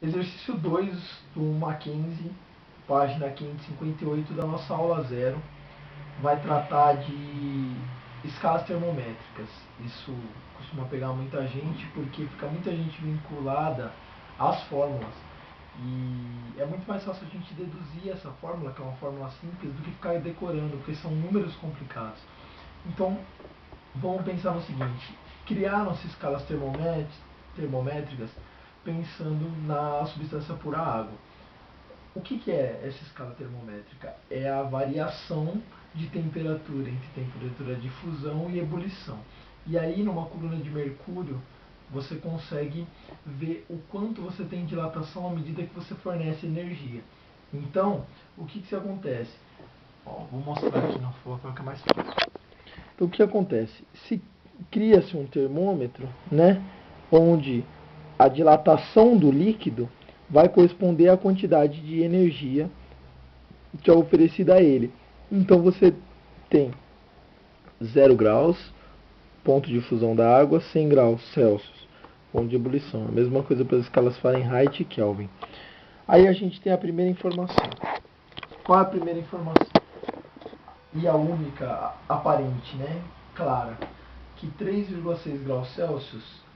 Exercício 2 do Mackenzie, página 558 da nossa aula 0, vai tratar de escalas termométricas. Isso costuma pegar muita gente porque fica muita gente vinculada às fórmulas. E é muito mais fácil a gente deduzir essa fórmula, que é uma fórmula simples, do que ficar decorando, porque são números complicados. Então, vamos pensar no seguinte: criaram-se escalas termométricas pensando na substância pura água. O que é essa escala termométrica? É a variação de temperatura entre temperatura de fusão e ebulição. E aí, numa coluna de mercúrio, você consegue ver o quanto você tem dilatação à medida que você fornece energia. Então, o que acontece? Vou mostrar aqui na foto que é mais fácil. Então, o que acontece? Se cria-se um termômetro, né, onde a dilatação do líquido vai corresponder à quantidade de energia que é oferecida a ele. Então você tem 0 graus, ponto de fusão da água, 100 graus Celsius, ponto de ebulição. A mesma coisa para as escalas Fahrenheit e Kelvin. Aí a gente tem a primeira informação. Qual é a primeira informação? E a única aparente, né, clara, que 3,6 graus Celsius,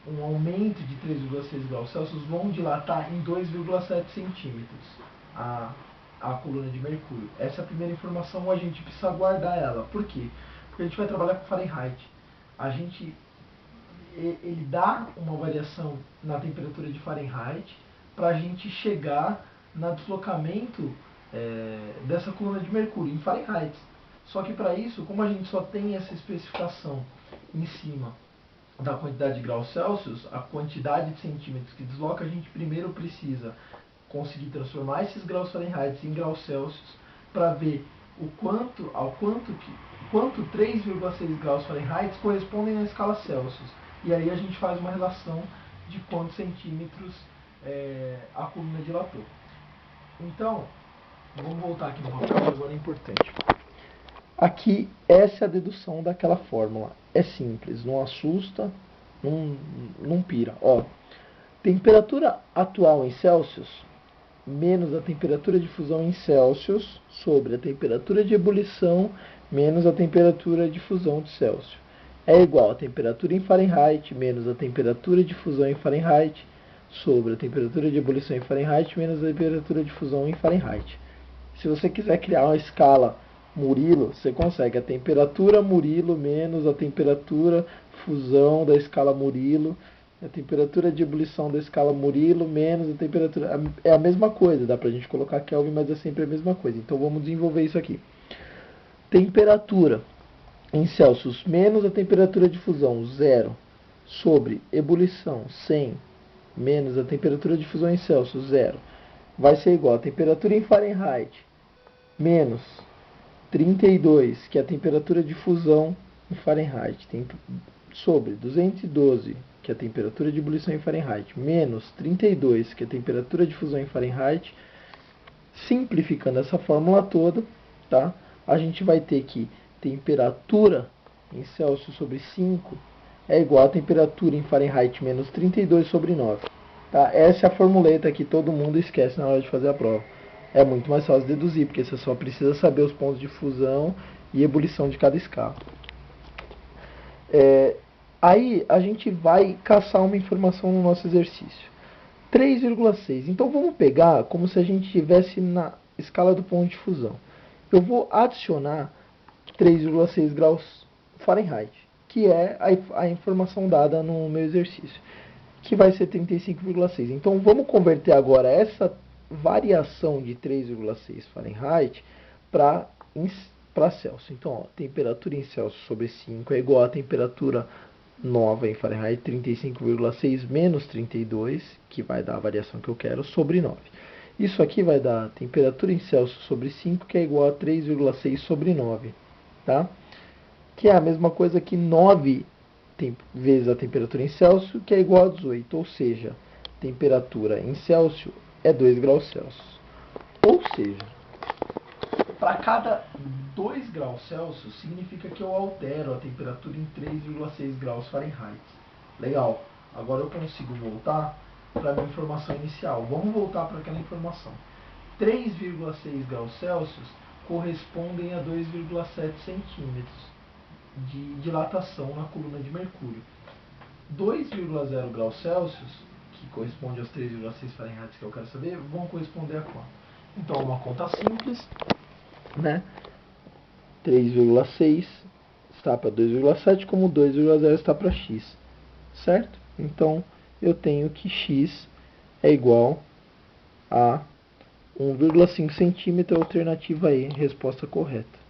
um aumento de 3,6 graus Celsius vão dilatar em 2,7 centímetros a coluna de mercúrio. Essa é a primeira informação, a gente precisa guardar ela. Por quê? Porque a gente vai trabalhar com Fahrenheit. Ele dá uma variação na temperatura de Fahrenheit para a gente chegar no deslocamento dessa coluna de mercúrio em Fahrenheit. Só que para isso, como a gente só tem essa especificação em cima da quantidade de graus Celsius, a quantidade de centímetros que desloca, a gente primeiro precisa conseguir transformar esses graus Fahrenheit em graus Celsius para ver quanto 3,6 graus Fahrenheit correspondem na escala Celsius. E aí a gente faz uma relação de quantos centímetros a coluna dilatou. Então, vamos voltar aqui no papel, agora é importante. Aqui, essa é a dedução daquela fórmula. É simples, não assusta, não pira. Ó, temperatura atual em Celsius menos a temperatura de fusão em Celsius sobre a temperatura de ebulição menos a temperatura de fusão de Celsius é igual a temperatura em Fahrenheit menos a temperatura de fusão em Fahrenheit sobre a temperatura de ebulição em Fahrenheit menos a temperatura de fusão em Fahrenheit. Se você quiser criar uma escala Murilo, você consegue a temperatura Murilo menos a temperatura fusão da escala Murilo, a temperatura de ebulição da escala Murilo menos a temperatura. É a mesma coisa, dá pra gente colocar Kelvin, mas é sempre a mesma coisa. Então vamos desenvolver isso aqui. Temperatura em Celsius menos a temperatura de fusão, 0, sobre ebulição, 100, menos a temperatura de fusão em Celsius, 0, vai ser igual a temperatura em Fahrenheit menos 32, que é a temperatura de fusão em Fahrenheit, sobre 212, que é a temperatura de ebulição em Fahrenheit, menos 32, que é a temperatura de fusão em Fahrenheit. Simplificando essa fórmula toda, tá? A gente vai ter que temperatura em Celsius sobre 5 é igual a temperatura em Fahrenheit menos 32 sobre 9. Tá? Essa é a formuleta que todo mundo esquece na hora de fazer a prova. É muito mais fácil deduzir, porque você só precisa saber os pontos de fusão e ebulição de cada escala. Aí a gente vai caçar uma informação no nosso exercício. 3,6. Então vamos pegar como se a gente estivesse na escala do ponto de fusão. Eu vou adicionar 3,6 graus Fahrenheit, que é a informação dada no meu exercício, que vai ser 35,6. Então vamos converter agora essa variação de 3,6 Fahrenheit para Celsius. Então, ó, temperatura em Celsius sobre 5 é igual a temperatura nova em Fahrenheit, 35,6 menos 32, que vai dar a variação que eu quero, sobre 9. Isso aqui vai dar temperatura em Celsius sobre 5, que é igual a 3,6 sobre 9, tá? Que é a mesma coisa que 9 vezes a temperatura em Celsius, que é igual a 18, ou seja, temperatura em Celsius é 2 graus Celsius. Ou seja, para cada 2 graus Celsius, significa que eu altero a temperatura em 3,6 graus Fahrenheit. Legal. Agora eu consigo voltar para a minha informação inicial. Vamos voltar para aquela informação. 3,6 graus Celsius correspondem a 2,7 centímetros de dilatação na coluna de mercúrio. 2,0 graus Celsius, que corresponde aos 3,6 Fahrenheit que eu quero saber, vão corresponder a quanto? Então, uma conta simples, né? 3,6 está para 2,7, como 2,0 está para x, certo? Então, eu tenho que x é igual a 1,5 centímetro, alternativa E, resposta correta.